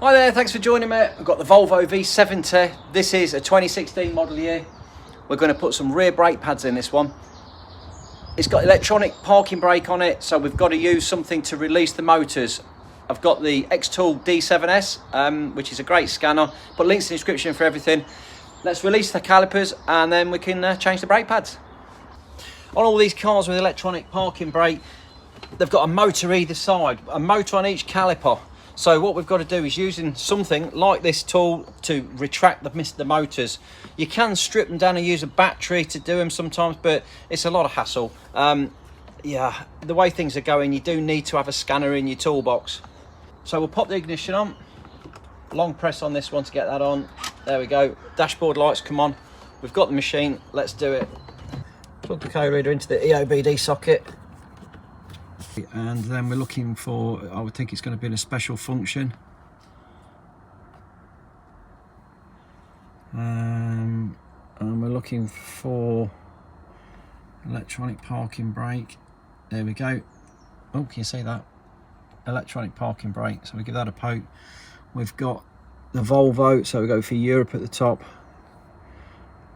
Hi there, thanks for joining me. I've got the Volvo V70. This is a 2016 model year. We're going to put some rear brake pads in this one. It's got electronic parking brake on it, so we've got to use something to release the motors. I've got the XTool D7s, which is a great scanner. Put links in the description for everything. Let's release the calipers and then we can change the brake pads. On all these cars with electronic parking brake, they've got a motor either side, a motor on each caliper. So what we've got to do is using something like this tool to retract the motors. You can strip them down and use a battery to do them sometimes, but it's a lot of hassle. Yeah, the way things are going, you do need to have a scanner in your toolbox. So we'll pop the ignition on. Long press on this one to get that on. There we go. Dashboard lights come on. We've got the machine. Let's do it. Plug the code reader into the EPB socket. And then we're looking for, I would think it's going to be in a special function. And we're looking for electronic parking brake. There we go. Oh, can you see that? Electronic parking brake. So we give that a poke. We've got the Volvo, so we go for Europe at the top.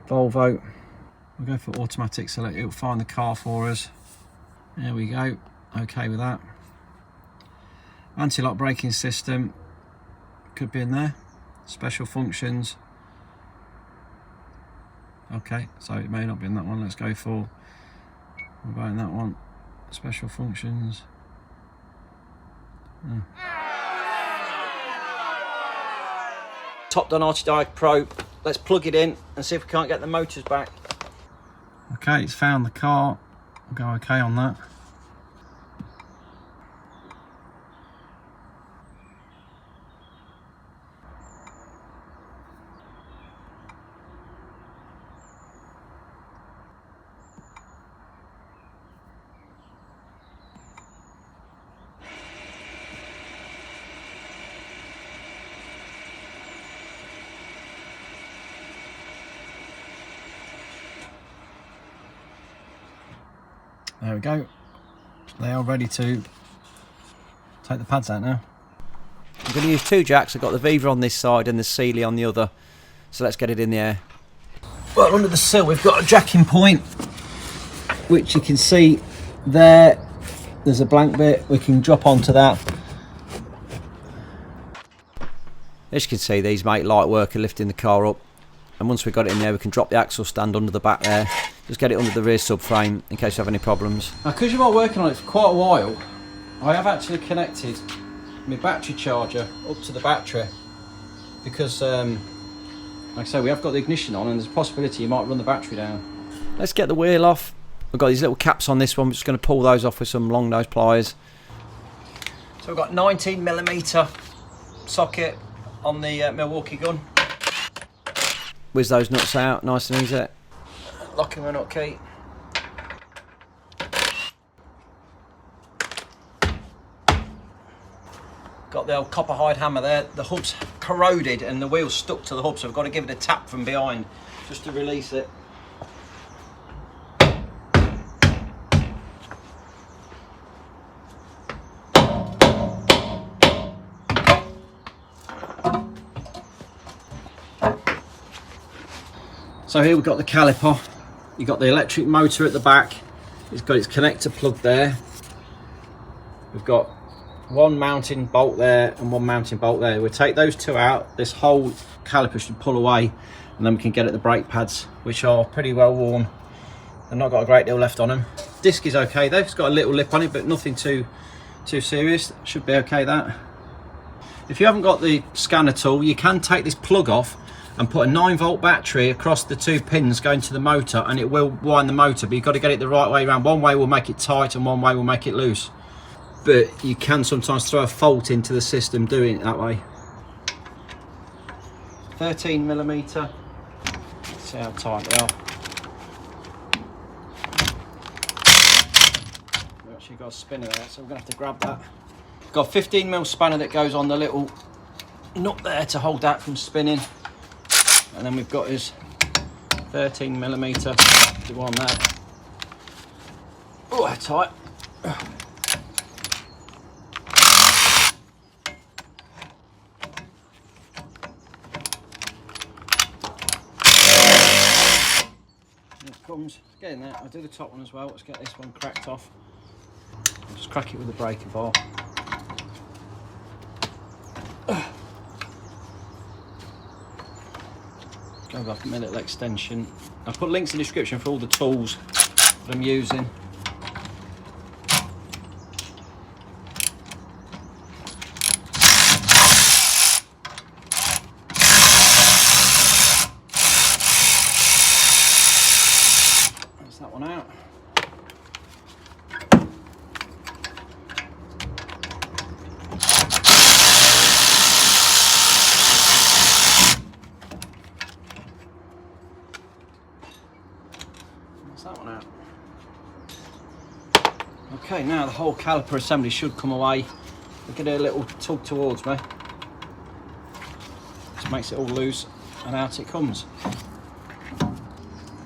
Volvo. We'll go for automatic select. It'll find the car for us. There we go. Okay with that. Anti-lock braking system could be in there. Special functions. Okay, so it may not be in that one. Let's go for, what about in that one? Special functions. Topdon Artidiag Pro. Let's plug it in and see if we can't get the motors back. Okay, it's found the car. We'll go okay on that. There we go. They are ready to take the pads out now. I'm going to use two jacks. I've got the Viva on this side and the Sealey on the other. So let's get it in the air. Well, under the sill we've got a jacking point, which you can see there. There's a blank bit. We can drop onto that. As you can see, these make light work of lifting the car up. And once we've got it in there, we can drop the axle stand under the back there. Just get it under the rear subframe in case you have any problems. Now, because you've been working on it for quite a while, I have actually connected my battery charger up to the battery because, like I say, we have got the ignition on and there's a possibility you might run the battery down. Let's get the wheel off. We've got these little caps on this one. We're just going to pull those off with some long nose pliers. So we've got 19mm socket on the Milwaukee gun. Whiz those nuts out, nice and easy. Locking the nut key. Got the old copper hide hammer there. The hub's corroded and the wheel's stuck to the hub, so I've got to give it a tap from behind just to release it. So here we've got the caliper. You've got the electric motor at the back. It's got its connector plug there. We've got one mounting bolt there and one mounting bolt there. We'll take those two out. This whole caliper should pull away and then we can get at the brake pads, which are pretty well worn. They've not got a great deal left on them. Disc is okay though. It's got a little lip on it, but nothing too serious. Should be okay that. If you haven't got the scanner tool, you can take this plug off and put a 9-volt battery across the two pins going to the motor and it will wind the motor, but you've got to get it the right way around. One way will make it tight and one way will make it loose. But you can sometimes throw a fault into the system doing it that way. 13mm. Let's see how tight they are. We've actually got a spinner there, so we're going to have to grab that. Got a 15mm spanner that goes on the little nut there to hold that from spinning. And then we've got his 13mm to go on that. Oh, that's tight. comes. Let's get in there. I'll do the top one as well. Let's get this one cracked off. I'll just crack it with a breaker bar. Go back my little extension. I'll put links in the description for all the tools that I'm using. That's that one out. That one out. Okay, now the whole caliper assembly should come away. Look at a little tug towards me. Just makes it all loose and out it comes.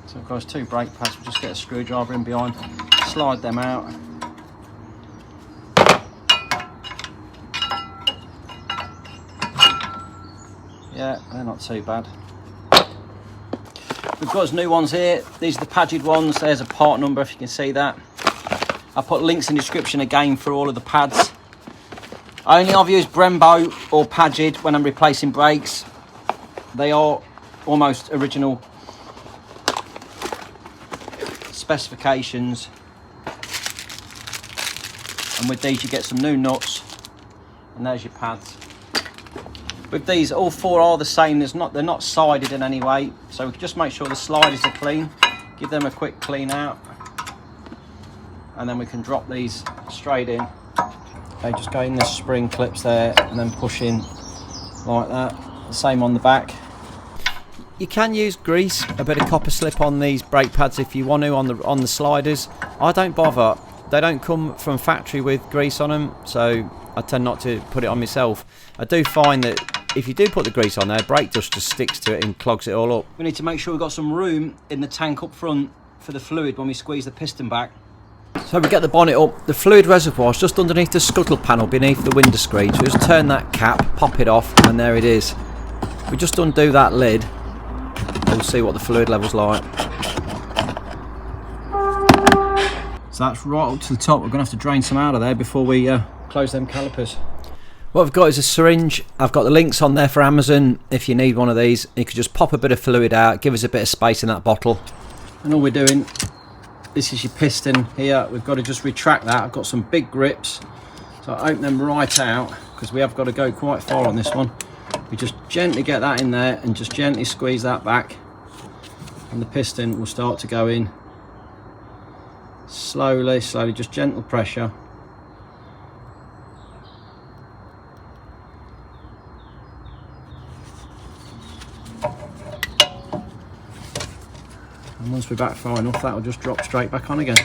So of course 2 brake pads, we'll just get a screwdriver in behind, slide them out. Yeah, they're not too bad. We've got us new ones here. These are the Padjid ones. There's a part number if you can see that. I'll put links in the description again for all of the pads. I've used Brembo or Padjid when I'm replacing brakes. They are almost original specifications. And with these you get some new nuts. And there's your pads. With these, all 4 are the same. They're not sided in any way, so we can just make sure the sliders are clean. Give them a quick clean out, and then we can drop these straight in. Okay, just go in the spring clips there, and then push in like that. The same on the back. You can use grease, a bit of copper slip on these brake pads if you want to on the sliders. I don't bother. They don't come from factory with grease on them, so I tend not to put it on myself. I do find that if you do put the grease on there, brake dust just sticks to it and clogs it all up. We need to make sure we've got some room in the tank up front for the fluid when we squeeze the piston back. So we get the bonnet up. The fluid reservoir is just underneath the scuttle panel beneath the window screen. So just turn that cap, pop it off, and there it is. We just undo that lid. We'll see what the fluid level's like. So that's right up to the top. We're going to have to drain some out of there before we close them calipers. What I've got is a syringe. I've got the links on there for Amazon if you need one of these. You can just pop a bit of fluid out, give us a bit of space in that bottle. And all we're doing, this is your piston here. We've got to just retract that. I've got some big grips, so I open them right out because we have got to go quite far on this one. We just gently get that in there and just gently squeeze that back, and the piston will start to go in. Slowly, just gentle pressure. And once we're back far enough, that'll just drop straight back on again,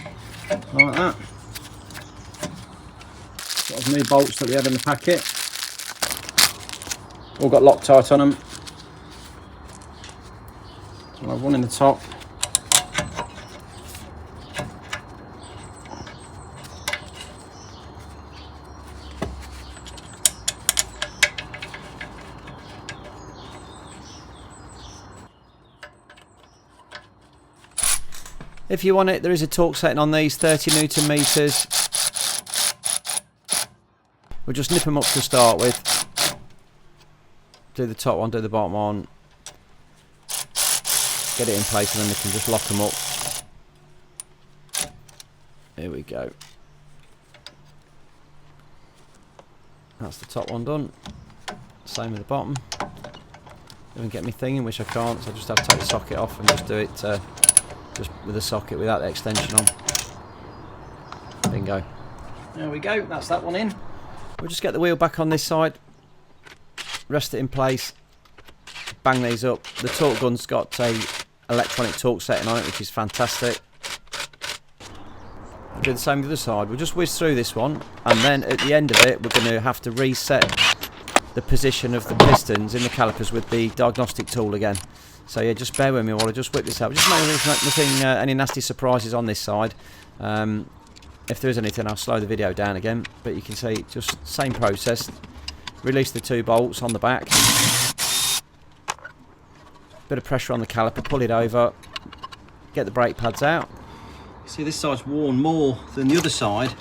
like that. Got those new bolts that we had in the packet. All got Loctite on them. So I'll have one in the top. If you want it, there is a torque setting on these, 30 Newton meters. We'll just nip them up to start with. Do the top one, do the bottom one. Get it in place and then we can just lock them up. Here we go. That's the top one done. Same with the bottom. Doesn't get me thinking, which I can't, so I just have to take the socket off and just do it just with a socket without the extension on. Bingo. There we go, that's that one in. We'll just get the wheel back on this side, rest it in place, bang these up. The torque gun's got a electronic torque setting on it, which is fantastic. We'll do the same with the other side. We'll just whiz through this one, and then at the end of it we're going to have to reset the position of the pistons in the calipers with the diagnostic tool again. So yeah, just bear with me while I just whip this out. Just make sure there's nothing, any nasty surprises on this side. If there is anything, I'll slow the video down again. But you can see, just same process. Release the 2 bolts on the back. Bit of pressure on the caliper, pull it over. get the brake pads out. See, this side's worn more than the other side.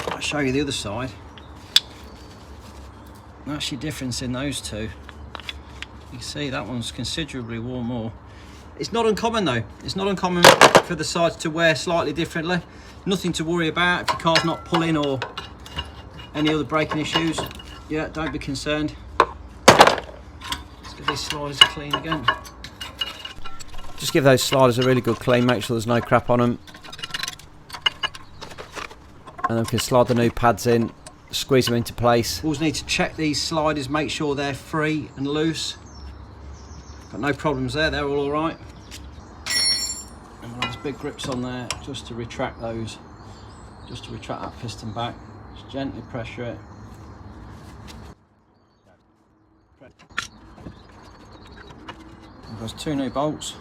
I'll show you the other side. That's your difference in those two. You can see that one's considerably worn more. It's not uncommon though. It's not uncommon for the sides to wear slightly differently. Nothing to worry about if your car's not pulling or any other braking issues. Yeah, don't be concerned. Let's get these sliders clean again. Just give those sliders a really good clean, make sure there's no crap on them. And then we can slide the new pads in, squeeze them into place. Always need to check these sliders, make sure they're free and loose. Got no problems there, they're all alright. And we'll have those big grips on there just to retract those, just to retract that piston back. Just gently pressure it. And there's 2 new bolts.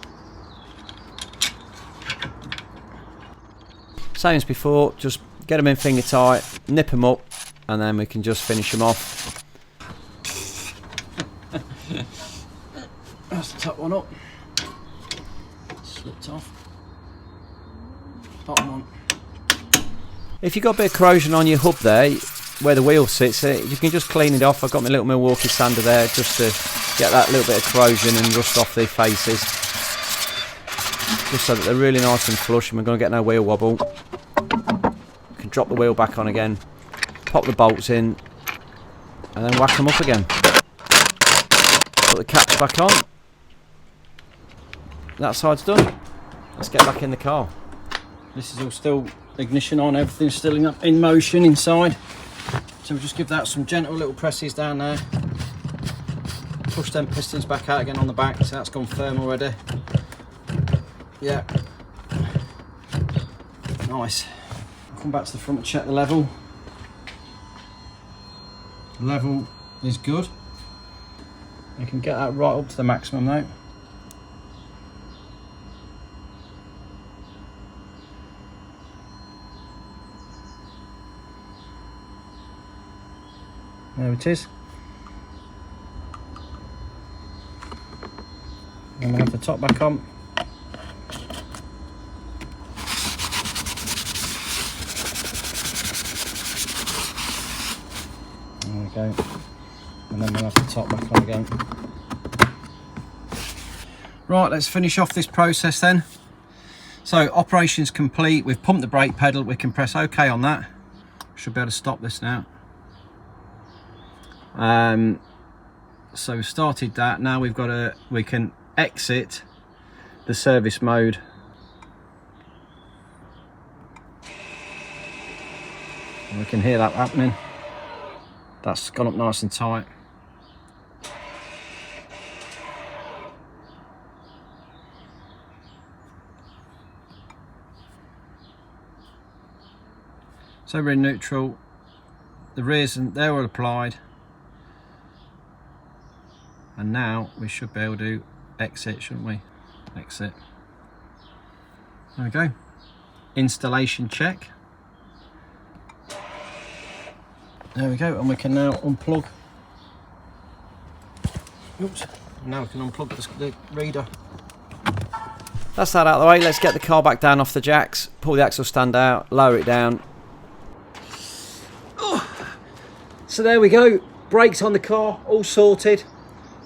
Same as before, just get them in finger tight, nip them up, and then we can just finish them off. That's the top one up. Slipped off. Bottom one. If you've got a bit of corrosion on your hub there, where the wheel sits, you can just clean it off. I've got my little Milwaukee sander there just to get that little bit of corrosion and rust off the faces. Just so that they're really nice and flush and we're going to get no wheel wobble. We can drop the wheel back on again, pop the bolts in, and then whack them up again. Put the caps back on. That side's done. Let's get back in the car. This is all still ignition on, everything's still in motion inside. So we'll just give that some gentle little presses down there. Push them pistons back out again on the back, so that's gone firm already. Yeah. Nice. Come back to the front and check the level. The level is good. You can get that right up to the maximum now. There it is. And we'll have the top back on. There we go. And then we'll have the top back on again. Right, let's finish off this process then. So operation's complete. We've pumped the brake pedal. We can press OK on that. Should be able to stop this now. So we've started that. Now we've got we can exit the service mode. And we can hear that happening. That's gone up nice and tight. So we're in neutral. The rears and they're all applied. And now we should be able to exit, shouldn't we? Exit. There we go. Installation check. There we go, and we can now unplug. Oops. Now we can unplug the reader. That's that out of the way. Let's get the car back down off the jacks. Pull the axle stand out, lower it down. Oh. So there we go. Brakes on the car, all sorted.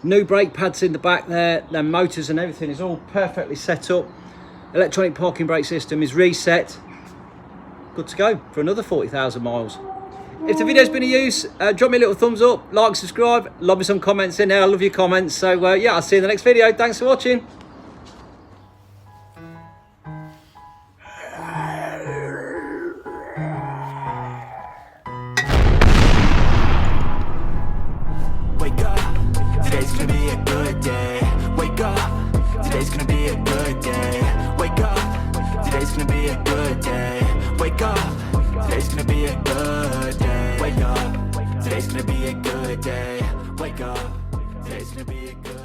New brake pads in the back there, their motors and everything is all perfectly set up. Electronic parking brake system is reset. Good to go for another 40,000 miles. If the video's been of use, drop me a little thumbs up, like, subscribe, lob me some comments in there. I love your comments. So yeah, I'll see you in the next video. Thanks for watching. Today's gonna be a good day. Wake up. Today's gonna be a good day. Wake up. Today's gonna be a good day. Wake up. Today's gonna be a good day. Wake up. Today's gonna be a good day. Wake up. Today's gonna be a good day.